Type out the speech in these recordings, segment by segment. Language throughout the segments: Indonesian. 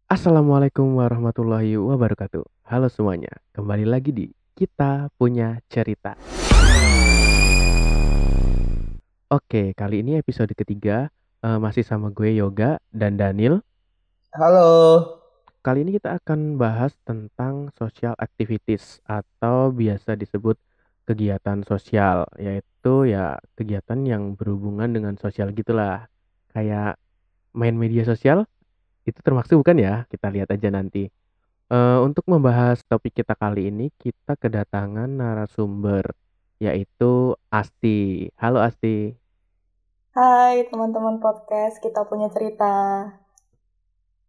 Assalamualaikum warahmatullahi wabarakatuh. Halo semuanya, kembali lagi di Kita Punya Cerita. Oke, kali ini episode ketiga, masih sama gue Yoga dan Daniel. Halo. Kali ini kita akan bahas tentang social activities atau biasa disebut kegiatan sosial, yaitu ya kegiatan yang berhubungan dengan sosial gitulah. Kayak main media sosial, itu termasuk bukan ya? Kita lihat aja nanti. Untuk membahas topik kita kali ini, kita kedatangan narasumber, yaitu Asti. Halo Asti. Hai teman-teman podcast, kita punya cerita.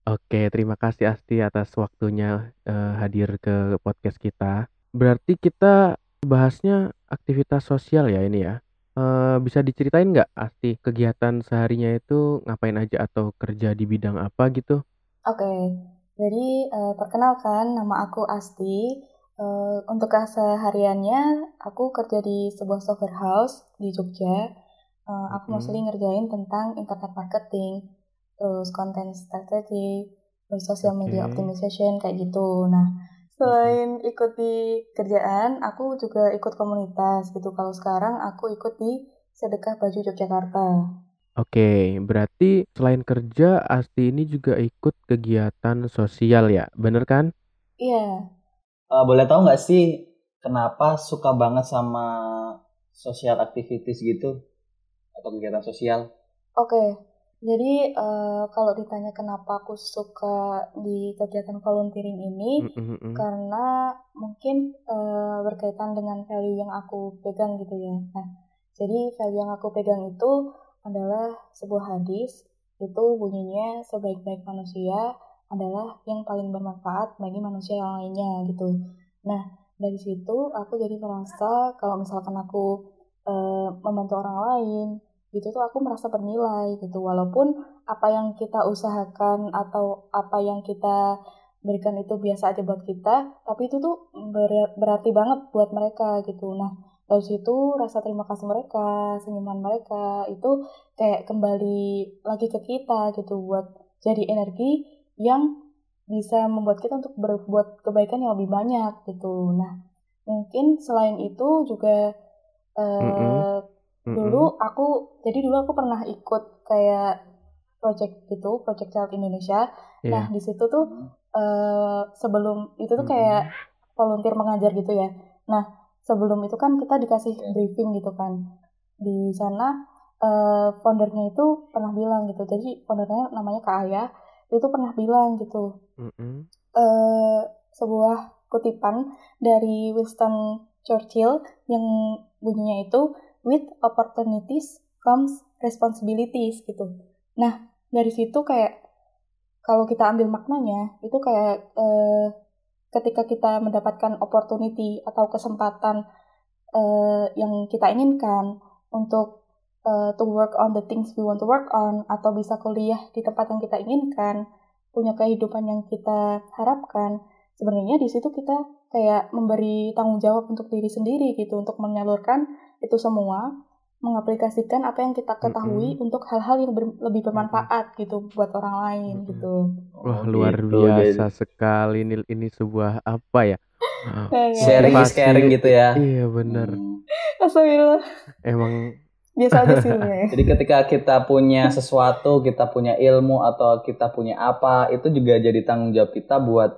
Oke, terima kasih Asti atas waktunya hadir ke podcast kita. Berarti kita bahasnya aktivitas sosial ya ini ya. Bisa diceritain nggak Asti kegiatan seharinya itu ngapain aja atau kerja di bidang apa gitu? Oke, jadi perkenalkan nama aku Asti. Untuk kesehariannya, aku kerja di sebuah software house di Jogja. Aku mostly ngerjain tentang internet marketing, terus content strategy, terus social media Oke. optimization kayak gitu. Nah, selain ikut di kerjaan, aku juga ikut komunitas gitu. Kalau sekarang aku ikut di Sedekah Baju Yogyakarta. Oke, berarti selain kerja, Asti ini juga ikut kegiatan sosial ya, bener kan? Iya. Boleh tahu nggak sih kenapa suka banget sama social activities gitu atau kegiatan sosial? Oke, jadi kalau ditanya kenapa aku suka di kegiatan volunteering ini, karena mungkin berkaitan dengan value yang aku pegang gitu ya. Nah, jadi value yang aku pegang itu adalah sebuah hadis, itu bunyinya sebaik-baik manusia adalah yang paling bermanfaat bagi manusia yang lainnya gitu. Nah, dari situ aku jadi merasa kalau misalkan aku membantu orang lain, gitu tuh aku merasa bernilai gitu, walaupun apa yang kita usahakan atau apa yang kita berikan itu biasa aja buat kita, tapi itu tuh berarti banget buat mereka gitu. Nah, dari situ rasa terima kasih mereka, senyuman mereka itu kayak kembali lagi ke kita gitu, buat jadi energi yang bisa membuat kita untuk berbuat kebaikan yang lebih banyak gitu. Nah, mungkin selain itu juga dulu aku pernah ikut kayak project gitu, Project Child Indonesia. Nah, Iya. di situ tuh sebelum itu tuh kayak volunteer mengajar gitu ya. Nah, sebelum itu kan kita dikasih briefing gitu kan. Di sana foundernya itu pernah bilang gitu. Jadi foundernya namanya Kak Aya, itu pernah bilang gitu. Sebuah kutipan dari Winston Churchill yang bunyinya itu with opportunities comes responsibilities gitu. Nah, dari situ kayak kalau kita ambil maknanya itu kayak ketika kita mendapatkan opportunity atau kesempatan yang kita inginkan untuk to work on the things we want to work on, atau bisa kuliah di tempat yang kita inginkan, punya kehidupan yang kita harapkan, sebenarnya di situ kita kayak memberi tanggung jawab untuk diri sendiri gitu, untuk menyalurkan itu semua, mengaplikasikan apa yang kita ketahui untuk hal-hal yang lebih bermanfaat gitu buat orang lain gitu. Wah, Oh luar gitu. biasa sekali ini sebuah apa ya? Sharing is caring Motivasi. gitu ya. Iya, bener. Astagfirullah. Emang Biasa aja sih sebenarnya. Jadi ketika kita punya sesuatu, kita punya ilmu atau kita punya apa, itu juga jadi tanggung jawab kita buat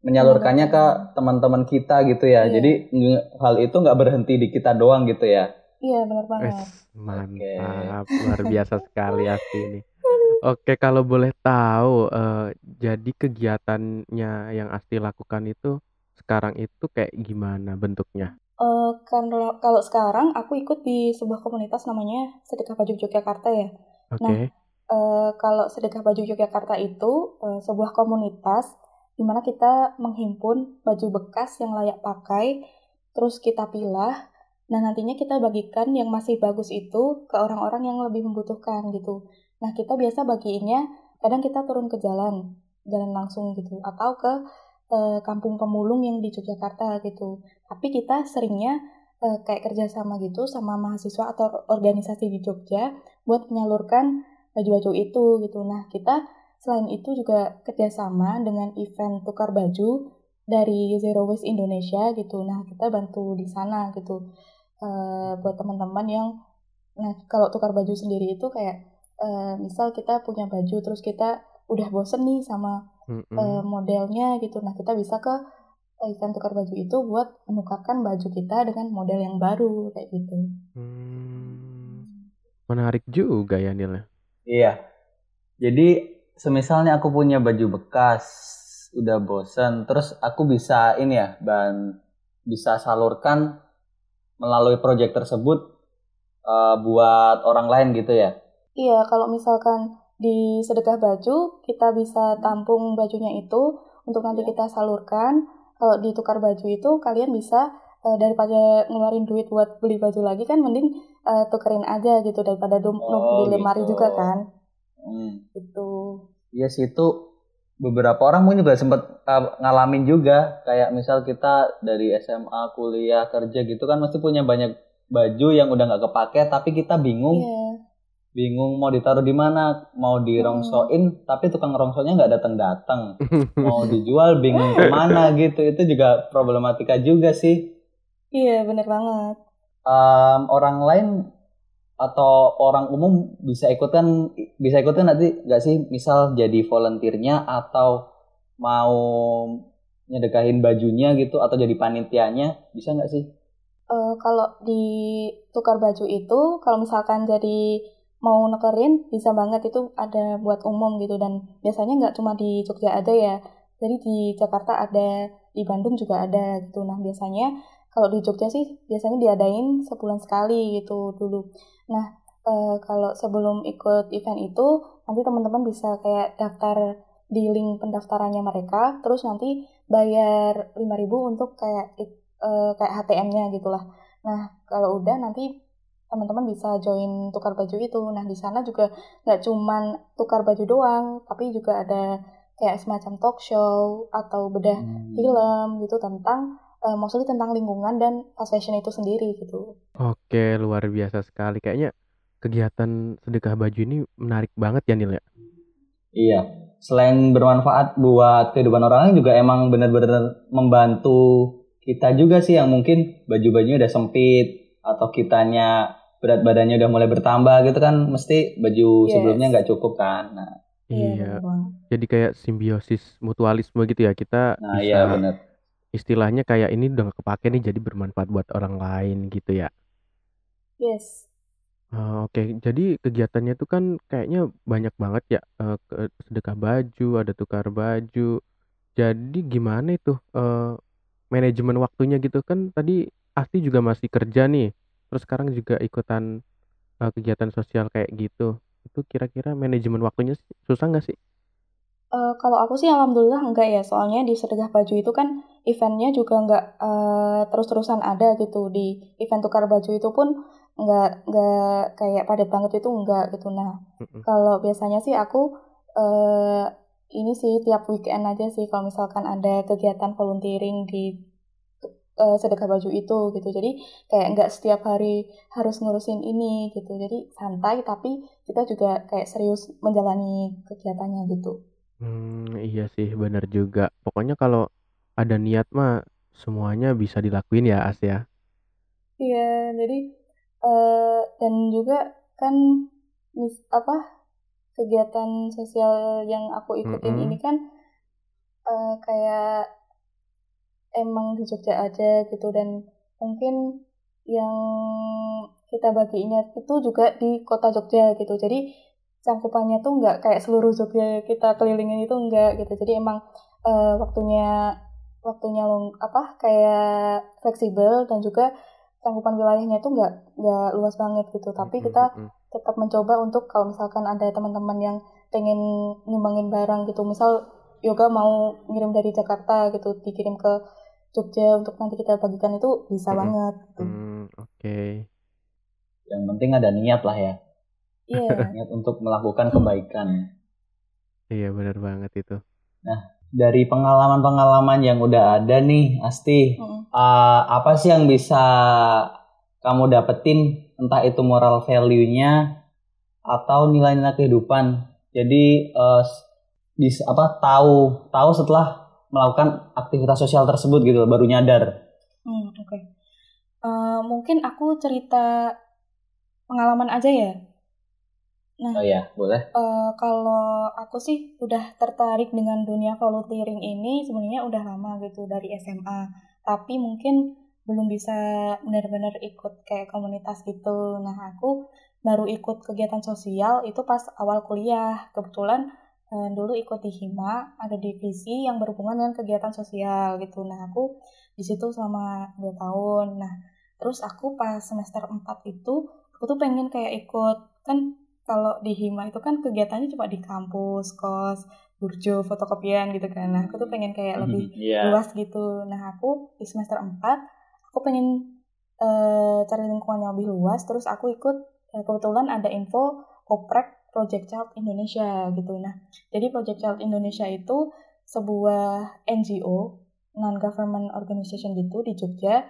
menyalurkannya ke teman-teman kita gitu ya. Iya. Jadi hal itu nggak berhenti di kita doang gitu ya. Iya, benar banget. mantap, luar biasa sekali Asti ini. Oke, kalau boleh tahu, jadi kegiatannya yang Asti lakukan itu sekarang itu kayak gimana bentuknya? Kalau sekarang aku ikut di sebuah komunitas namanya Sedekah Baju Yogyakarta ya. Nah, Oke. kalau Sedekah Baju Yogyakarta itu sebuah komunitas di mana kita menghimpun baju bekas yang layak pakai, terus kita pilah. Nah, nantinya kita bagikan yang masih bagus itu ke orang-orang yang lebih membutuhkan gitu. Nah, kita biasa bagiinnya, kadang kita turun ke jalan langsung gitu, atau ke kampung pemulung yang di Yogyakarta gitu. Tapi kita seringnya kayak kerjasama gitu sama mahasiswa atau organisasi di Jogja buat menyalurkan baju-baju itu gitu. Nah, kita selain itu juga kerjasama dengan event tukar baju dari Zero Waste Indonesia gitu. Nah, kita bantu di sana gitu. Buat teman-teman yang, nah kalau tukar baju sendiri itu kayak misal kita punya baju terus kita udah bosen nih sama modelnya gitu. Nah, kita bisa ke event tukar baju itu buat menukarkan baju kita dengan model yang baru kayak gitu. Menarik juga ya Nil. Iya. Jadi semisalnya aku punya baju bekas, udah bosen, terus aku bisa ini ya, bisa salurkan melalui proyek tersebut buat orang lain gitu ya. Iya, kalau misalkan di sedekah baju kita bisa tampung bajunya itu untuk nanti kita salurkan. Kalau ditukar baju itu kalian bisa daripada ngeluarin duit buat beli baju lagi kan mending tukerin aja gitu daripada numpuk di lemari gitu. juga kan. Gitu. Iya sih, itu beberapa orang mungkin juga sempat ngalamin juga, kayak misal kita dari SMA, kuliah, kerja gitu kan mesti punya banyak baju yang udah nggak kepake tapi kita bingung mau ditaruh di mana, mau dirongsoin tapi tukang rongsonya nggak datang mau dijual bingung kemana gitu. Itu juga problematika juga sih. Iya, bener banget. Orang lain atau orang umum bisa ikutan nanti nggak sih, misal jadi volunteernya atau mau nyedekahin bajunya gitu atau jadi panitianya, bisa nggak sih? Kalau di tukar baju itu kalau misalkan jadi mau nukerin bisa banget, itu ada buat umum gitu, dan biasanya nggak cuma di Jogja aja ya, jadi di Jakarta ada, di Bandung juga ada gitu. Nah, biasanya kalau di Jogja sih biasanya diadain sebulan sekali gitu dulu. Nah, kalau sebelum ikut event itu nanti teman-teman bisa kayak daftar di link pendaftarannya mereka, terus nanti bayar 5.000 untuk kayak HTM-nya gitulah. Nah, kalau udah nanti teman-teman bisa join tukar baju itu. Nah, di sana juga nggak cuman tukar baju doang, tapi juga ada kayak semacam talk show atau bedah film gitu tentang mostly tentang lingkungan dan fast fashion itu sendiri gitu. Oke, luar biasa sekali. Kayaknya kegiatan sedekah baju ini menarik banget ya Nil ya. Iya, selain bermanfaat buat kehidupan orang lain juga emang benar-benar membantu kita juga sih, yang mungkin baju-bajunya udah sempit atau kitanya berat badannya udah mulai bertambah gitu kan, mesti baju sebelumnya nggak cukup kan. Nah, iya. Jadi kayak simbiosis mutualisme gitu ya, kita bisa iya benar. Istilahnya kayak ini udah gak kepake nih, jadi bermanfaat buat orang lain gitu ya. Yes. Oke, jadi kegiatannya tuh kan kayaknya banyak banget ya, sedekah baju, ada tukar baju. Jadi gimana itu manajemen waktunya gitu kan? Tadi Asti juga masih kerja nih, terus sekarang juga ikutan kegiatan sosial kayak gitu. Itu kira-kira manajemen waktunya susah nggak sih? Kalau aku sih alhamdulillah enggak ya, soalnya di sedekah baju itu kan eventnya juga enggak terus-terusan ada gitu. Di event tukar baju itu pun enggak kayak padat banget, itu enggak gitu. Nah, kalau biasanya sih aku ini sih tiap weekend aja sih kalau misalkan ada kegiatan volunteering di sedekah baju itu gitu. Jadi kayak enggak setiap hari harus ngurusin ini gitu. Jadi santai tapi kita juga kayak serius menjalani kegiatannya gitu. Iya sih, benar juga. Pokoknya kalau ada niat mah semuanya bisa dilakuin ya, As ya. Iya, jadi dan juga kan kegiatan sosial yang aku ikutin ini kan kayak emang di Jogja aja gitu, dan mungkin yang kita bagiinnya itu juga di kota Jogja gitu. Jadi cangkupannya tuh nggak kayak seluruh Jogja kita kelilingin, itu enggak gitu. Jadi emang waktunya kayak fleksibel, dan juga cangkupan wilayahnya tuh nggak luas banget gitu. Tapi kita tetap mencoba untuk kalau misalkan ada teman-teman yang pengen nyumbangin barang gitu, misal Yoga mau ngirim dari Jakarta gitu dikirim ke Jogja untuk nanti kita bagikan, itu bisa banget gitu. Oke. Yang penting ada niat lah ya. Iya. Niat untuk melakukan kebaikan. Iya, benar banget itu. Nah, dari pengalaman-pengalaman yang udah ada nih, Asti, apa sih yang bisa kamu dapetin, entah itu moral value-nya atau nilai-nilai kehidupan. Jadi tahu setelah melakukan aktivitas sosial tersebut gitu, baru nyadar. Oke. Mungkin aku cerita pengalaman aja ya. Nah, oh ya, boleh. Kalau aku sih udah tertarik dengan dunia volunteering ini sebenarnya udah lama gitu, dari SMA. Tapi mungkin belum bisa benar-benar ikut kayak komunitas gitu. Nah, aku baru ikut kegiatan sosial itu pas awal kuliah. Kebetulan dulu ikut di HIMA, ada divisi yang berhubungan dengan kegiatan sosial gitu. Nah, aku di situ selama 2 tahun. Nah, terus aku pas semester 4 itu, aku tuh pengen kayak ikut, kan kalau di HIMA itu kan kegiatannya cuma di kampus, kos, burjo, fotokopian gitu kan. Nah, aku tuh pengen kayak lebih luas gitu. Nah, aku di semester 4, aku pengen cari lingkungan yang lebih luas. Terus aku ikut, kebetulan ada info Koprek Project Child Indonesia gitu. Nah, jadi Project Child Indonesia itu sebuah NGO, non-government organization gitu di Jogja,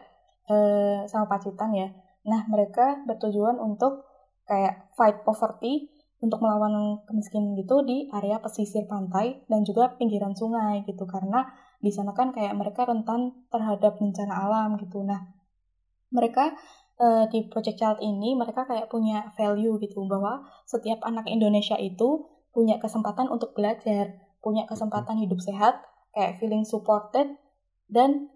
sama Pacitan ya. Nah, mereka bertujuan untuk kayak fight poverty, untuk melawan kemiskinan gitu di area pesisir pantai dan juga pinggiran sungai gitu, karena di sana kan kayak mereka rentan terhadap bencana alam gitu. Nah, mereka di Project Child ini mereka kayak punya value gitu, bahwa setiap anak Indonesia itu punya kesempatan untuk belajar, punya kesempatan hidup sehat, kayak feeling supported, dan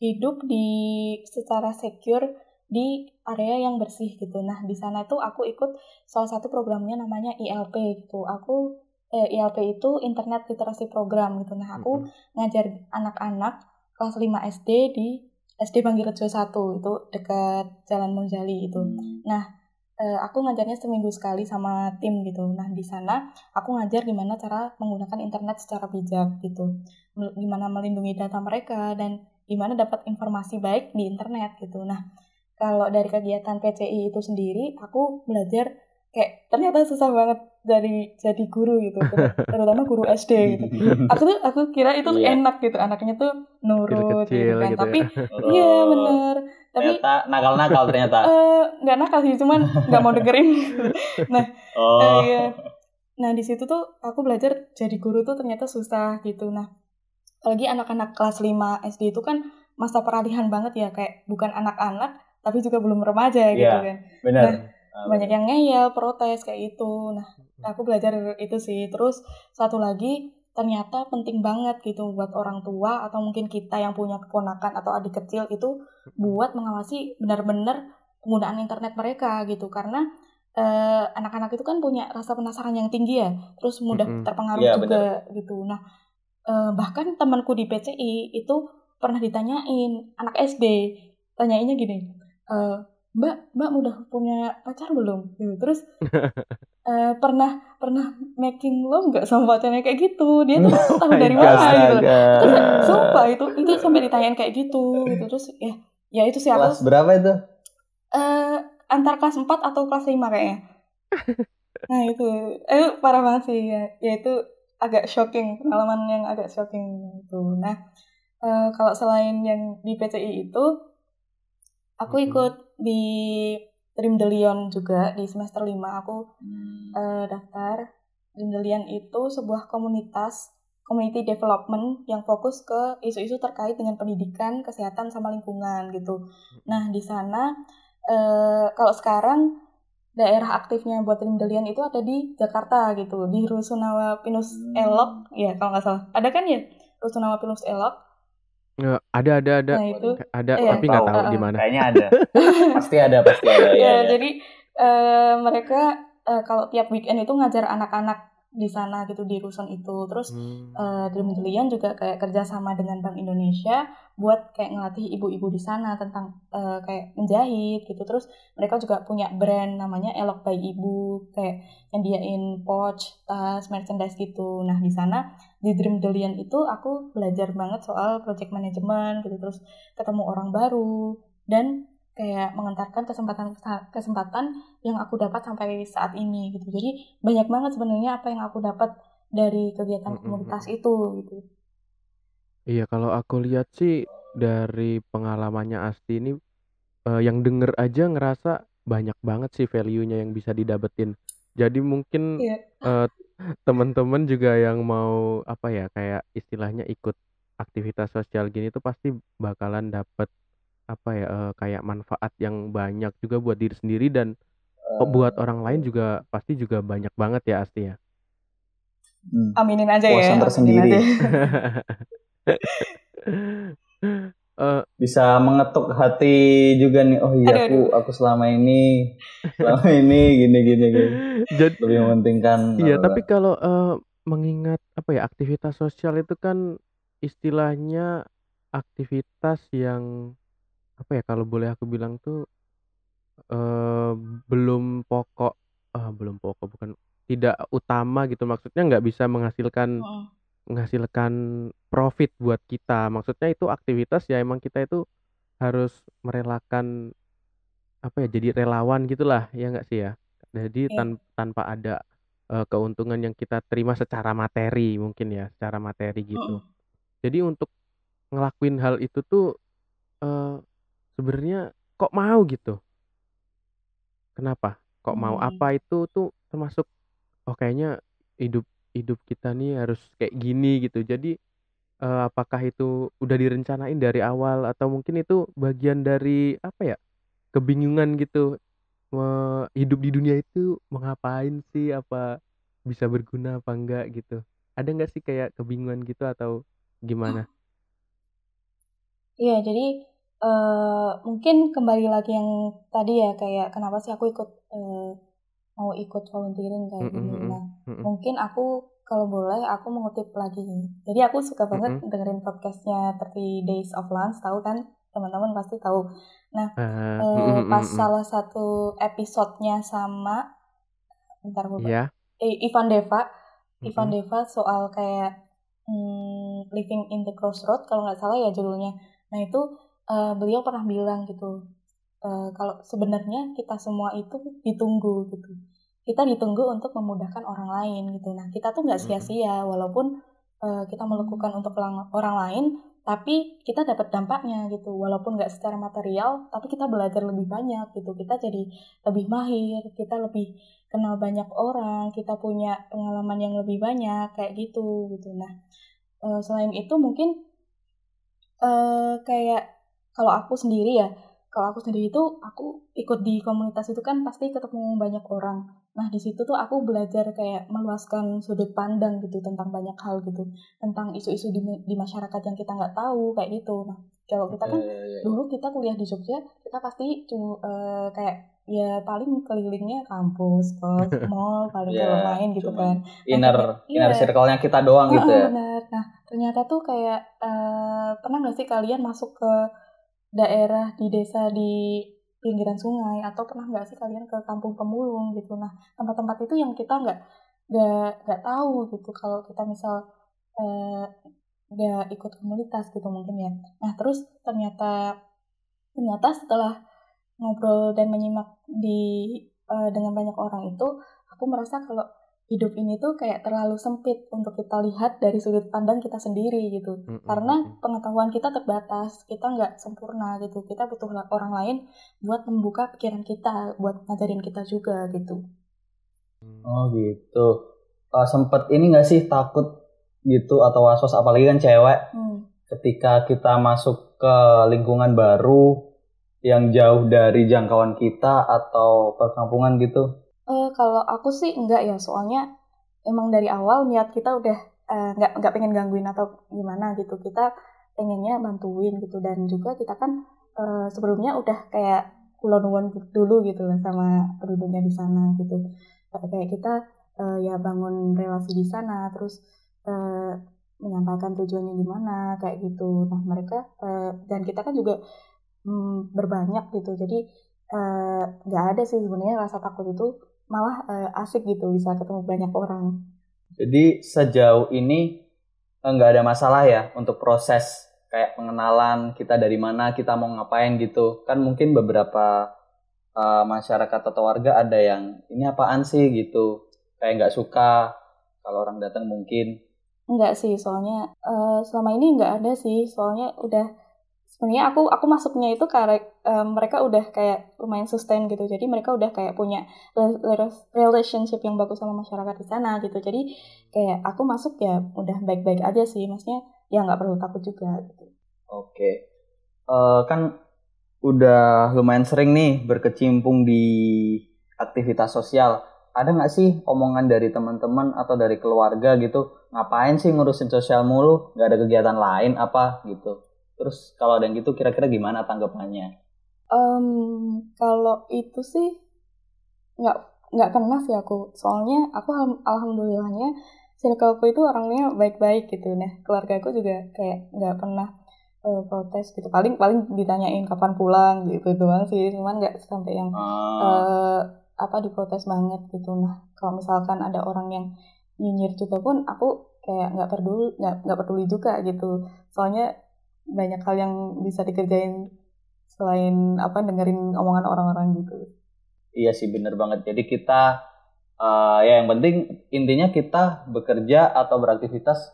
hidup di secara secure di area yang bersih gitu. Nah, di sana tuh aku ikut salah satu programnya namanya ILP gitu. ILP itu Internet Literasi Program gitu. Nah, aku ngajar anak-anak kelas 5 SD di SD Bangkirejo 1, itu dekat Jalan Monjali itu. Nah, aku ngajarnya seminggu sekali sama tim gitu. Nah, di sana aku ngajar gimana cara menggunakan internet secara bijak gitu. Gimana melindungi data mereka dan gimana dapat informasi baik di internet gitu. Nah, kalau dari kegiatan PCI itu sendiri, aku belajar kayak ternyata susah banget jadi guru gitu, terutama guru SD gitu. Aku kira itu enak gitu, anaknya tuh nurut gitu kan. Gitu tapi ya. Iya bener. Tapi ternyata nakal-nakal ternyata. Nggak nakal sih, cuman nggak mau dengerin gitu. Nah, iya. Nah, di situ tuh aku belajar jadi guru tuh ternyata susah gitu. Nah, apalagi anak-anak kelas 5 SD itu kan masa peralihan banget ya, kayak bukan anak-anak tapi juga belum remaja gitu kan. Benar. Nah, banyak yang ngeyel, protes kayak itu. Nah, aku belajar itu sih. Terus satu lagi, ternyata penting banget gitu buat orang tua atau mungkin kita yang punya keponakan atau adik kecil itu buat mengawasi benar-benar penggunaan internet mereka gitu, karena anak-anak itu kan punya rasa penasaran yang tinggi ya, terus mudah terpengaruh juga gitu. Nah, bahkan temanku di PCI itu pernah ditanyain, anak SD, tanyainnya gini, Mbak udah punya pacar belum? Gitu. Terus pernah making love nggak sama pacarnya kayak gitu? Dia tuh tahu dari mana gitu. Terus sumpah itu sampai ditanyain kayak gitu. Terus ya itu sih aku. Kelas berapa itu? Antar kelas 4 atau kelas 5 kayaknya. Nah itu parah banget sih ya. Ya itu agak shocking, pengalaman yang agak shocking itu. Nah, kalau selain yang di PCI itu, aku ikut di Dream the Lion juga di semester 5. Aku daftar. Dream the Lion itu sebuah community development yang fokus ke isu-isu terkait dengan pendidikan, kesehatan, sama lingkungan gitu. Nah, di sana kalau sekarang daerah aktifnya buat Dream the Lion itu ada di Jakarta gitu, di Rusunawa Pinus Elok ya kalau nggak salah. Ada kan ya Rusunawa Pinus Elok? Ada. Nah, itu ada tapi nggak tahu di mana. Kayaknya ada. pasti ada. Ya. Jadi mereka kalau tiap weekend itu ngajar anak-anak di sana gitu, di rusun itu. Terus Dream the Lion juga kayak kerjasama dengan Bank Indonesia buat kayak ngelatih ibu-ibu di sana tentang kayak menjahit gitu. Terus mereka juga punya brand namanya Elok by Ibu, kayak nyediain pouch, tas, merchandise gitu. Nah, di sana di Dream the Lion itu aku belajar banget soal project management gitu, terus ketemu orang baru dan kayak mengantarkan kesempatan yang aku dapat sampai saat ini gitu. Jadi banyak banget sebenarnya apa yang aku dapat dari kegiatan komunitas itu gitu. Iya, kalau aku lihat sih dari pengalamannya Asti ini yang denger aja ngerasa banyak banget sih value-nya yang bisa didapetin. Jadi mungkin teman-teman juga yang mau apa ya kayak istilahnya ikut aktivitas sosial gini tuh pasti bakalan dapet apa ya kayak manfaat yang banyak juga buat diri sendiri dan buat orang lain juga pasti juga banyak banget ya Asti ya. Aminin aja ya. Puasan tersendiri. Bisa mengetuk hati juga nih. Oh iya, aku selama ini gini. Jadi, lebih mementingkan. Iya, tapi kalau mengingat apa ya aktivitas sosial itu kan istilahnya aktivitas yang apa ya kalau boleh aku bilang tuh belum pokok bukan tidak utama gitu, maksudnya nggak bisa menghasilkan profit buat kita. Maksudnya itu aktivitas ya emang kita itu harus merelakan apa ya jadi relawan gitulah ya nggak sih ya. Jadi tanpa ada keuntungan yang kita terima secara materi mungkin ya, secara materi gitu. Jadi untuk ngelakuin hal itu tuh sebenarnya kok mau gitu. Kenapa? Kok mau apa itu tuh termasuk kayaknya hidup kita nih harus kayak gini gitu. Jadi apakah itu udah direncanain dari awal atau mungkin itu bagian dari apa ya? Kebingungan gitu. Hidup di dunia itu mau ngapain sih? Apa bisa berguna apa enggak gitu? Ada nggak sih kayak kebingungan gitu atau gimana? Iya, jadi mungkin kembali lagi yang tadi ya kayak kenapa sih aku mau ikut volunteering kayak gini. Nah, mungkin aku kalau boleh aku mengutip lagi. Jadi aku suka banget dengerin podcastnya 30 Days of Lunch, tahu kan? Teman-teman pasti tahu. Nah, pas salah satu episodenya sama Ivan Deva soal kayak Living in the Crossroad kalau nggak salah ya judulnya. Nah itu beliau pernah bilang gitu kalau sebenarnya kita semua itu ditunggu gitu. Kita ditunggu untuk memudahkan orang lain gitu. Nah kita tuh nggak sia-sia walaupun kita melakukan untuk orang lain, tapi kita dapat dampaknya gitu. Walaupun nggak secara material, tapi kita belajar lebih banyak gitu. Kita jadi lebih mahir, kita lebih kenal banyak orang, kita punya pengalaman yang lebih banyak kayak gitu. Nah selain itu mungkin kayak kalau aku sendiri itu aku ikut di komunitas itu kan pasti ketemu banyak orang. Nah di situ tuh aku belajar kayak meluaskan sudut pandang gitu tentang banyak hal gitu, tentang isu-isu di masyarakat yang kita nggak tahu kayak gitu. Nah kalau kita kan dulu kita kuliah di Jogja, kita pasti kayak ya paling kelilingnya kampus, kos, mall, paling kalau main gitu kan. Inner circle-nya kita doang gitu ya. Benar. Nah ternyata tuh kayak pernah nggak sih kalian masuk ke daerah di desa di pinggiran sungai atau pernah nggak sih kalian ke kampung pemulung gitu. Nah tempat-tempat itu yang kita nggak tahu gitu kalau kita misal nggak ikut komunitas gitu mungkin ya. Nah terus ternyata setelah ngobrol dan menyimak dengan banyak orang itu, aku merasa kalau hidup ini tuh kayak terlalu sempit untuk kita lihat dari sudut pandang kita sendiri gitu. Karena pengetahuan kita terbatas, kita nggak sempurna gitu. Kita butuh orang lain buat membuka pikiran kita, buat ngajarin kita juga gitu. Oh gitu. Sempet ini nggak sih takut gitu atau was-was apalagi kan cewek ketika kita masuk ke lingkungan baru yang jauh dari jangkauan kita atau perkampungan gitu? Kalau aku sih enggak ya, soalnya emang dari awal niat kita udah nggak pengen gangguin atau gimana gitu. Kita pengennya bantuin gitu dan juga kita kan sebelumnya udah kayak kulon dulu gitu sama penduduknya di sana gitu. Kayak kita ya bangun relasi di sana, terus menyampaikan tujuannya gimana kayak gitu. Nah mereka dan kita kan juga berbanyak gitu, jadi nggak ada sih sebenarnya rasa takut itu, malah asik gitu bisa ketemu banyak orang. Jadi sejauh ini nggak ada masalah ya untuk proses kayak pengenalan kita dari mana, kita mau ngapain gitu. Kan mungkin beberapa masyarakat atau warga ada yang ini apaan sih gitu, kayak nggak suka Kalau orang datang mungkin. Enggak sih, soalnya selama ini enggak ada sih, soalnya udah sebenarnya aku masuknya itu karena mereka udah kayak lumayan sustain gitu, jadi mereka udah kayak punya relationship yang bagus sama masyarakat di sana gitu, jadi kayak aku masuk ya udah baik-baik aja sih, maksudnya ya nggak perlu takut juga gitu. Oke. Kan udah lumayan sering nih berkecimpung di aktivitas sosial. Ada nggak sih omongan dari teman-teman atau dari keluarga gitu, ngapain sih ngurusin sosial mulu, nggak ada kegiatan lain apa gitu? Terus kalau ada yang gitu kira-kira gimana tanggapannya? Kalau itu sih nggak pernah sih aku, soalnya aku alhamdulillahnya circleku itu orangnya baik-baik gitu. Nah keluarga aku juga kayak nggak pernah protes gitu, paling ditanyain kapan pulang gitu doang sih, cuman nggak sampai yang diprotes banget gitu. Nah kalau misalkan ada orang yang nyinyir juga pun aku kayak nggak peduli juga gitu, soalnya banyak hal yang bisa dikerjain selain dengerin omongan orang-orang gitu. Iya sih bener banget. Jadi kita ya yang penting intinya kita bekerja atau beraktivitas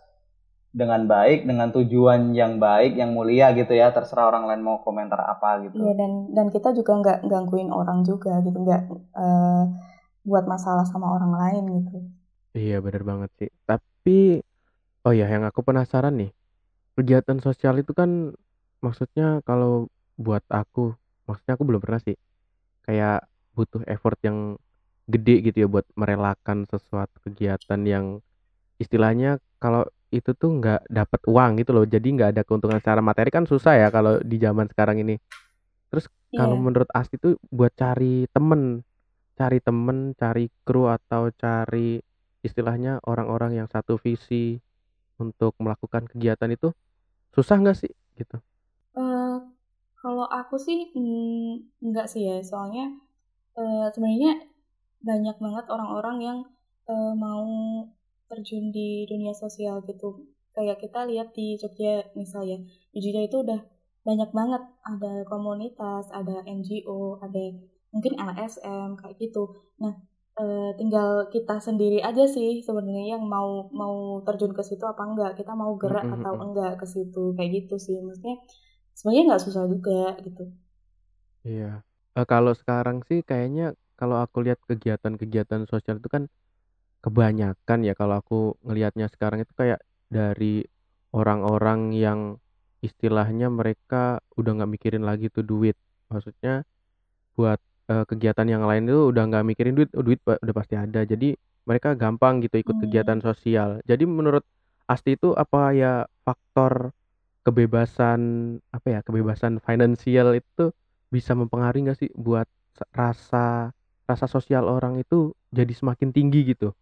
dengan baik, dengan tujuan yang baik, yang mulia gitu ya. Terserah orang lain mau komentar apa gitu. Iya, dan kita juga nggak gangguin orang juga gitu, nggak buat masalah sama orang lain gitu. Iya bener banget sih. Tapi oh ya yang aku penasaran nih, kegiatan sosial itu kan maksudnya kalau buat maksudnya aku belum pernah sih kayak butuh effort yang gede gitu ya buat merelakan sesuatu kegiatan yang istilahnya kalau itu tuh nggak dapat uang gitu loh, jadi nggak ada keuntungan secara materi kan susah ya kalau di zaman sekarang ini. Terus kalau Iya. menurut Asti tuh buat cari kru atau cari istilahnya orang-orang yang satu visi untuk melakukan kegiatan itu susah nggak sih gitu? Kalau aku sih enggak sih ya, soalnya sebenarnya banyak banget orang-orang yang mau terjun di dunia sosial gitu. Kayak kita lihat di Jogja misalnya, di Jogja itu udah banyak banget, ada komunitas, ada NGO, ada mungkin LSM kayak gitu. Nah, tinggal kita sendiri aja sih sebenarnya yang mau terjun ke situ apa enggak, kita mau gerak atau enggak ke situ, kayak gitu sih. Maksudnya sebenarnya nggak susah juga gitu. Iya. Kalau sekarang sih kayaknya kalau aku lihat kegiatan-kegiatan sosial itu kan kebanyakan ya kalau aku ngelihatnya sekarang itu kayak dari orang-orang yang istilahnya mereka udah nggak mikirin lagi tuh duit. Maksudnya buat kegiatan yang lain itu udah nggak mikirin duit, udah pasti ada. Jadi mereka gampang gitu ikut kegiatan sosial. Jadi menurut Asti itu apa ya faktor kebebasan kebebasan finansial itu bisa mempengaruhi nggak sih buat rasa rasa sosial orang itu jadi semakin tinggi gitu?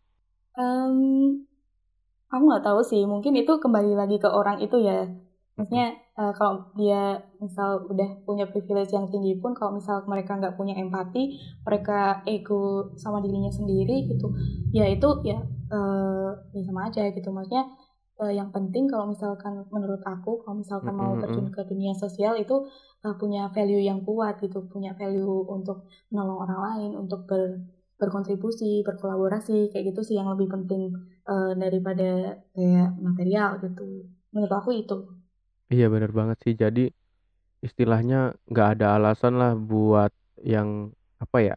Aku nggak tahu sih, mungkin itu kembali lagi ke orang itu ya. Maksudnya kalau dia misal udah punya privilege yang tinggi pun, kalau misal mereka nggak punya empati, mereka ego sama dirinya sendiri gitu, ya itu ya ya sama aja gitu. Maksudnya yang penting kalau misalkan menurut aku, kalau misalkan mau terjun ke dunia sosial itu punya value yang kuat gitu, punya value untuk menolong orang lain, untuk berkontribusi, berkolaborasi, kayak gitu sih yang lebih penting daripada kayak material gitu. Menurut aku itu. Iya bener banget sih. Jadi istilahnya nggak ada alasan lah buat yang apa ya,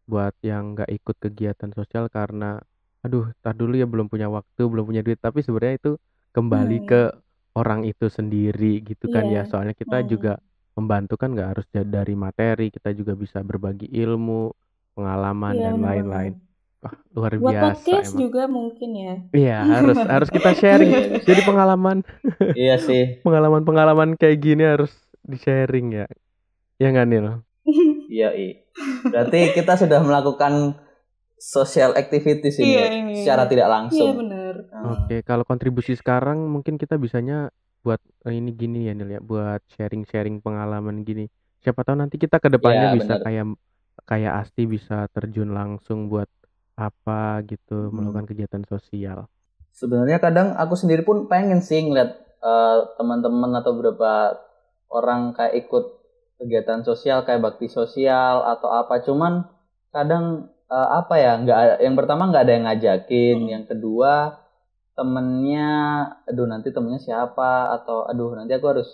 buat yang nggak ikut kegiatan sosial karena aduh, tar dulu ya belum punya waktu, belum punya duit. Tapi sebenarnya itu kembali ke Iya. orang itu sendiri gitu kan ya. Iya. Soalnya kita juga membantu kan nggak harus dari materi, kita juga bisa berbagi ilmu, pengalaman Iya dan benar lain-lain. banget. Wah, luar Buat biasa podcast emang. juga mungkin ya. Iya, harus harus kita sharing. Jadi pengalaman Iya sih. pengalaman-pengalaman kayak gini harus di-sharing ya. Ya nggak Nil? Iya. Berarti kita sudah melakukan social activities ini Iya ya, ini. secara tidak Iya langsung. benar. Oke, kalau kontribusi sekarang mungkin kita bisanya buat ini gini ya Nil ya, buat sharing-sharing pengalaman gini. Siapa tahu nanti kita ke depannya Iya bisa benar. kayak kayak Asti bisa terjun langsung buat apa gitu, melakukan kegiatan sosial. Sebenarnya kadang aku sendiri pun pengen sih ngeliat teman-teman atau beberapa orang kayak ikut kegiatan sosial kayak bakti sosial atau apa. Cuman kadang apa ya, yang pertama nggak ada yang ngajakin, yang kedua temennya, aduh nanti temennya siapa, atau aduh nanti aku harus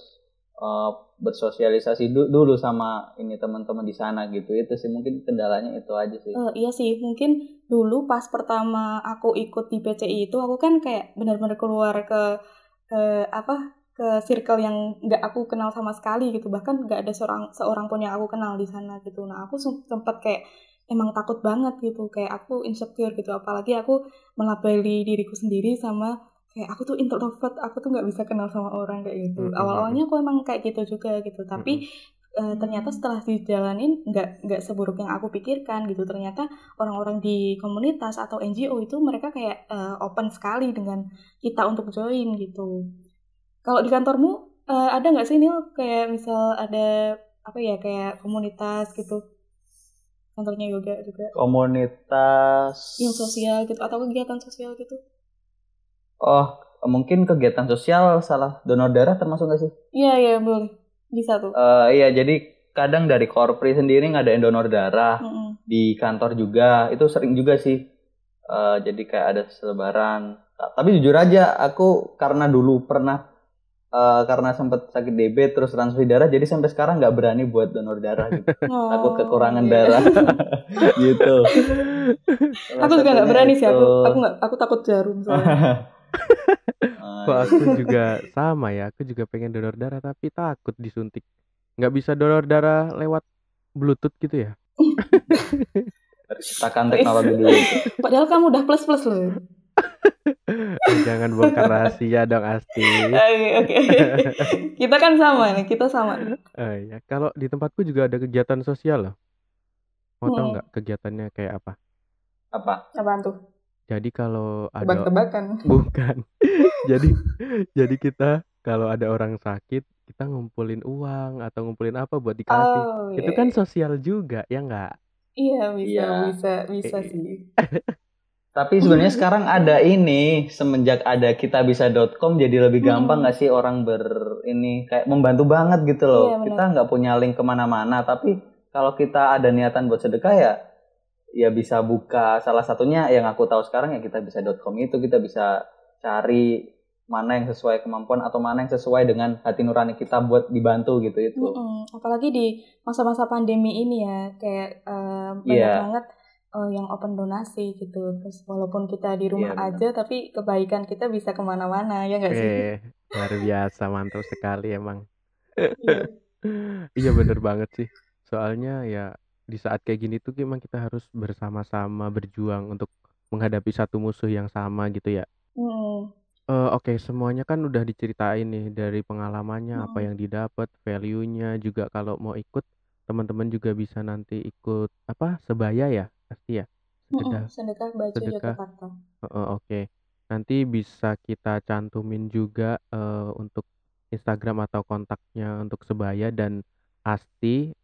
bersosialisasi dulu sama ini teman-teman di sana gitu. Itu sih mungkin kendalanya itu aja sih. Iya sih, mungkin dulu pas pertama aku ikut di PCI itu aku kan kayak benar-benar keluar ke circle yang nggak aku kenal sama sekali gitu, bahkan nggak ada seorang pun yang aku kenal di sana gitu. Nah aku sempat kayak emang takut banget gitu, kayak aku insecure gitu, apalagi aku melabeli diriku sendiri sama kayak aku tuh introvert, aku tuh nggak bisa kenal sama orang kayak gitu. Awal-awalnya aku emang kayak gitu juga gitu, tapi ternyata setelah dijalanin nggak seburuk yang aku pikirkan gitu. Ternyata orang-orang di komunitas atau NGO itu mereka kayak open sekali dengan kita untuk join gitu. Kalau di kantormu ada nggak sih Nil, kayak misal ada apa ya, kayak komunitas gitu, kantornya yoga juga, komunitas yang sosial gitu atau kegiatan sosial gitu? Oh, mungkin kegiatan sosial salah donor darah termasuk nggak sih? Iya boleh, bisa tuh. Iya, jadi kadang dari Korpri sendiri ngadain donor darah di kantor juga, itu sering juga sih. Jadi kayak ada selebaran. Tapi jujur aja, aku karena dulu pernah karena sempat sakit DB terus transfusi darah, jadi sampai sekarang nggak berani buat donor darah gitu. Takut kekurangan darah gitu. Aku juga nggak berani sih, aku takut jarum soalnya. Kok aku juga sama ya, aku juga pengen donor darah tapi takut disuntik. Nggak bisa donor darah lewat Bluetooth gitu ya? Harus ciptakan teknologi dulu. Padahal kamu udah plus loh. Jangan bongkar rahasia dong, Asti. Oke. Kita kan sama nih, kita sama. Ya, kalau di tempatku juga ada kegiatan sosial loh. Mau tahu nggak kegiatannya kayak apa? Apaan tuh? Jadi kalau ada tebak-tebakan. Bukan. jadi kita kalau ada orang sakit, kita ngumpulin uang atau ngumpulin apa buat dikasih. Itu kan sosial juga, ya nggak? Iya, bisa sih. Tapi sebenarnya sekarang ada ini, semenjak ada kitabisa.com jadi lebih gampang nggak sih orang kayak membantu banget gitu loh. Iya, kita nggak punya link kemana-mana, tapi kalau kita ada niatan buat sedekah ya bisa buka. Salah satunya yang aku tahu sekarang ya kitabisa.com itu, kita bisa cari mana yang sesuai kemampuan atau mana yang sesuai dengan hati nurani kita buat dibantu gitu itu. Apalagi di masa-masa pandemi ini ya, kayak banyak banget yang open donasi gitu. Terus walaupun kita di rumah aja, tapi kebaikan kita bisa kemana-mana, ya nggak sih? Luar biasa, mantap sekali emang. Iya bener banget sih. Soalnya ya di saat kayak gini tuh memang kita harus bersama-sama berjuang untuk menghadapi satu musuh yang sama gitu ya. Oke, semuanya kan udah diceritain nih dari pengalamannya, apa yang didapat, value-nya juga. Kalau mau ikut, teman-teman juga bisa nanti ikut sebaya ya, pasti ya. Sedekah baju Yogyakarta. Oke. Nanti bisa kita cantumin juga untuk Instagram atau kontaknya untuk sebaya dan Asti,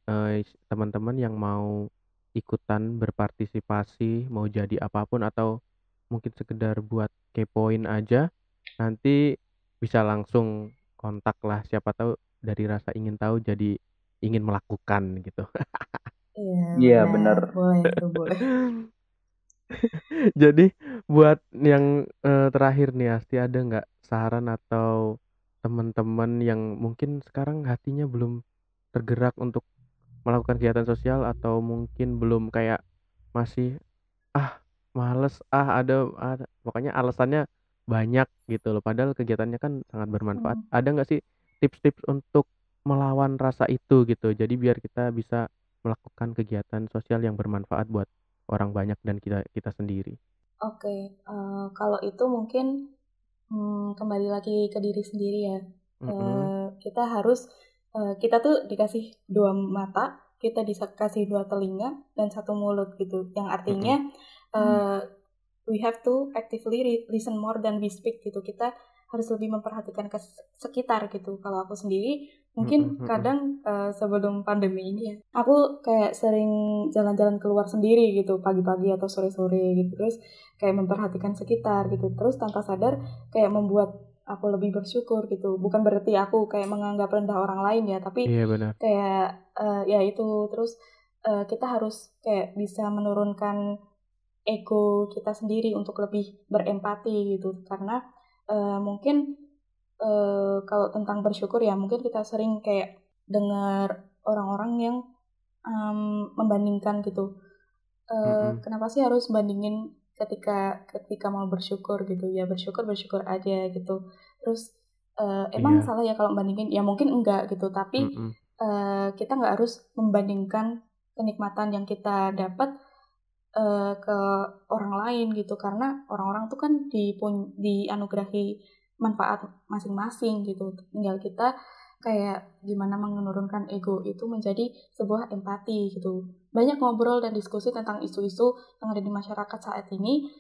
teman-teman yang mau ikutan berpartisipasi, mau jadi apapun atau mungkin sekedar buat kepoin aja, nanti bisa langsung kontak lah, siapa tahu dari rasa ingin tahu jadi ingin melakukan gitu. Iya benar. Boleh. Jadi buat yang terakhir nih, Asti, ada nggak saran atau teman-teman yang mungkin sekarang hatinya belum tergerak untuk melakukan kegiatan sosial atau mungkin belum kayak masih males, ada pokoknya alasannya banyak gitu loh, padahal kegiatannya kan sangat bermanfaat. Ada nggak sih tips-tips untuk melawan rasa itu gitu, jadi biar kita bisa melakukan kegiatan sosial yang bermanfaat buat orang banyak dan kita sendiri? Oke, kalau itu mungkin kembali lagi ke diri sendiri ya. Kita tuh dikasih 2 mata, kita dikasih 2 telinga dan 1 mulut gitu, yang artinya we have to actively listen more than we speak gitu. Kita harus lebih memperhatikan ke sekitar gitu. Kalau aku sendiri mungkin kadang sebelum pandemi ini ya, aku kayak sering jalan-jalan keluar sendiri gitu pagi-pagi atau sore-sore gitu, terus kayak memperhatikan sekitar gitu, terus tanpa sadar kayak membuat aku lebih bersyukur gitu. Bukan berarti aku kayak menganggap rendah orang lain ya, tapi kayak ya itu, terus kita harus kayak bisa menurunkan ego kita sendiri untuk lebih berempati gitu. Karena mungkin kalau tentang bersyukur ya mungkin kita sering kayak dengar orang-orang yang membandingkan gitu. Kenapa sih harus bandingin ketika mau bersyukur gitu ya, bersyukur aja gitu. Terus emang salah ya kalau bandingin, ya mungkin enggak gitu, tapi kita nggak harus membandingkan kenikmatan yang kita dapat ke orang lain gitu, karena orang-orang tuh kan dianugerahi manfaat masing-masing gitu. Tinggal kita kayak gimana menurunkan ego itu menjadi sebuah empati gitu. Banyak ngobrol dan diskusi tentang isu-isu yang ada di masyarakat saat ini.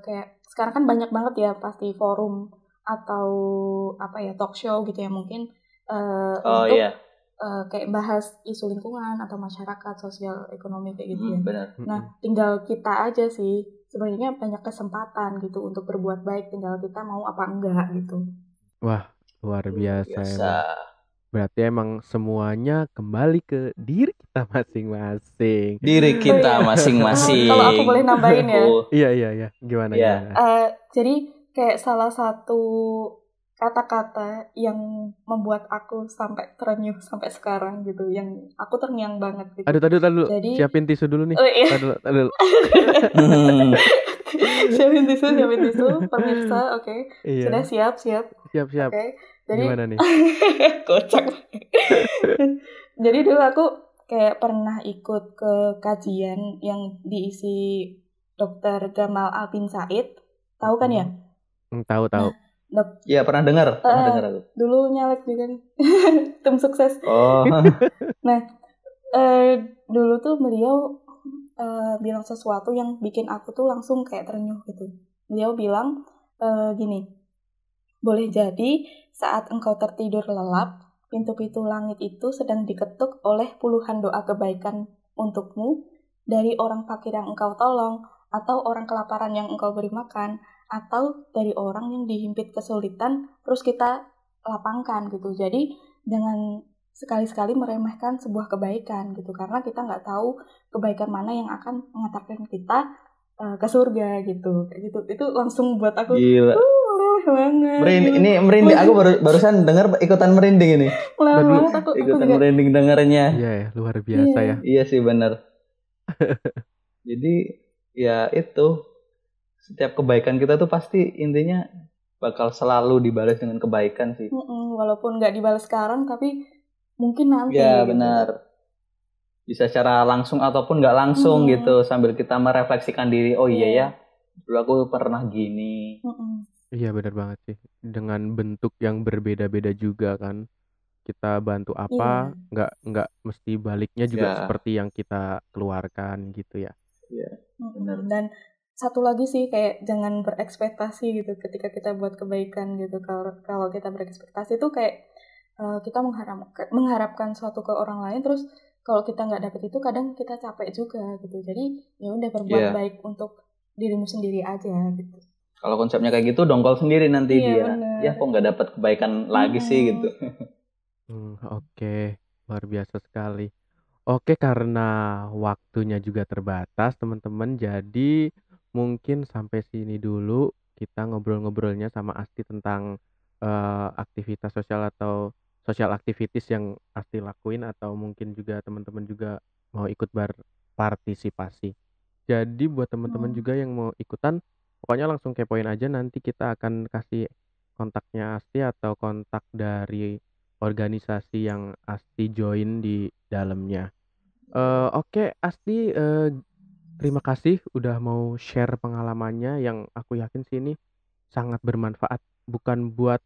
Kayak sekarang kan banyak banget ya pasti forum atau talk show gitu ya mungkin untuk kayak bahas isu lingkungan atau masyarakat, sosial, ekonomi kayak gitu ya. Benar. Nah, tinggal kita aja sih. Sebenarnya banyak kesempatan gitu untuk berbuat baik, tinggal kita mau apa enggak gitu. Wah, luar biasa. Emang. Berarti emang semuanya kembali ke diri kita masing-masing. Diri kita masing-masing. Kalau aku boleh nambahin ya. Iya. Gimana? Jadi kayak salah satu kata-kata yang membuat aku sampai terenyuh sampai sekarang gitu, yang aku terngiang banget gitu. Aduh, jadi siapin tisu dulu nih. Aduh. siapin tisu pemirsa, oke. Iya. Sudah siap. Oke. Jadi gimana nih? Kocak. Jadi dulu aku kayak pernah ikut ke kajian yang diisi Dr. Gamal Alpin Said. Tahu kan ya? Tahu. Iya, pernah dengar aku. Dulu nyalek juga nih. Tim sukses. Oh. Nah, dulu tuh beliau bilang sesuatu yang bikin aku tuh langsung kayak terenyuh gitu. Beliau bilang gini, boleh jadi saat engkau tertidur lelap, pintu-pintu langit itu sedang diketuk oleh puluhan doa kebaikan untukmu dari orang fakir yang engkau tolong, atau orang kelaparan yang engkau beri makan, atau dari orang yang dihimpit kesulitan terus kita lapangkan gitu. Jadi dengan sekali-sekali meremehkan sebuah kebaikan gitu, karena kita nggak tahu kebaikan mana yang akan mengantarkan kita ke surga gitu. Kayak gitu. Itu langsung buat aku gila banget. Merinding. Aku barusan dengar ikutan merinding ini. Banget aku ikutan merinding dengarnya. Iya, luar biasa ya. Iya sih, benar. Jadi ya itu, setiap kebaikan kita tuh pasti intinya bakal selalu dibalas dengan kebaikan sih. Walaupun nggak dibalas sekarang, tapi mungkin nanti. Ya gitu. Benar. Bisa secara langsung ataupun nggak langsung gitu, sambil kita merefleksikan diri. Oh iya ya, dulu aku pernah gini. Iya, benar banget sih. Dengan bentuk yang berbeda-beda juga kan. Kita bantu apa, nggak mesti baliknya juga seperti yang kita keluarkan gitu ya. Iya, benar. Dan satu lagi sih, kayak jangan berekspektasi gitu ketika kita buat kebaikan gitu. Kalau kita berekspektasi tuh kayak kita mengharapkan suatu ke orang lain, terus kalau kita nggak dapet itu kadang kita capek juga gitu. Jadi ya udah, berbuat baik untuk dirimu sendiri aja gitu. Kalau konsepnya kayak gitu, dongkol sendiri nanti dia. Bener. Ya kok nggak dapat kebaikan lagi sih gitu. Oke, luar biasa sekali. Oke, karena waktunya juga terbatas teman-teman, jadi mungkin sampai sini dulu kita ngobrol-ngobrolnya sama Asti tentang aktivitas sosial atau social activities yang Asti lakuin, atau mungkin juga teman-teman juga mau ikut berpartisipasi. Jadi buat teman-teman juga yang mau ikutan, pokoknya langsung kepoin aja, nanti kita akan kasih kontaknya Asti atau kontak dari organisasi yang Asti join di dalamnya. Oke, Asti, terima kasih udah mau share pengalamannya yang aku yakin sih ini sangat bermanfaat, bukan buat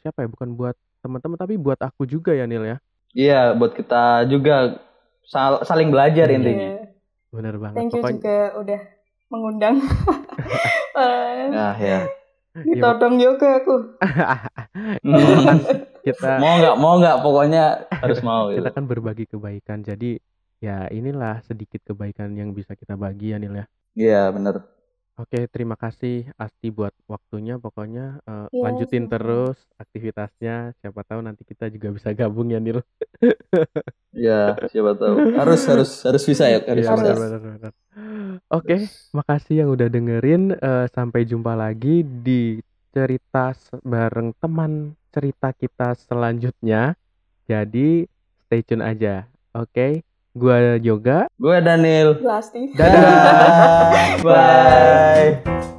bukan buat teman-teman, tapi buat aku juga ya, Nil ya. Iya, buat kita juga saling belajar intinya. Bener banget. Thank you juga udah mengundang. Nah ya. Ditodong juga aku. Kita mau nggak pokoknya harus mau. Kita kan berbagi kebaikan, jadi ya inilah sedikit kebaikan yang bisa kita bagi ya, Nil ya. Iya, bener. Oke, terima kasih Asti buat waktunya. Pokoknya Iya, lanjutin sama-sama. terus aktivitasnya. Siapa tahu nanti kita juga bisa gabung ya, Nil. Ya, siapa tahu. Harus bisa ya, harus Iya, bisa. benar. Oke, makasih yang udah dengerin. Sampai jumpa lagi di cerita bareng teman cerita kita selanjutnya. Jadi stay tune aja. Oke, gua Yoga. Gue Daniel. Gue Asti. Dadah. Bye.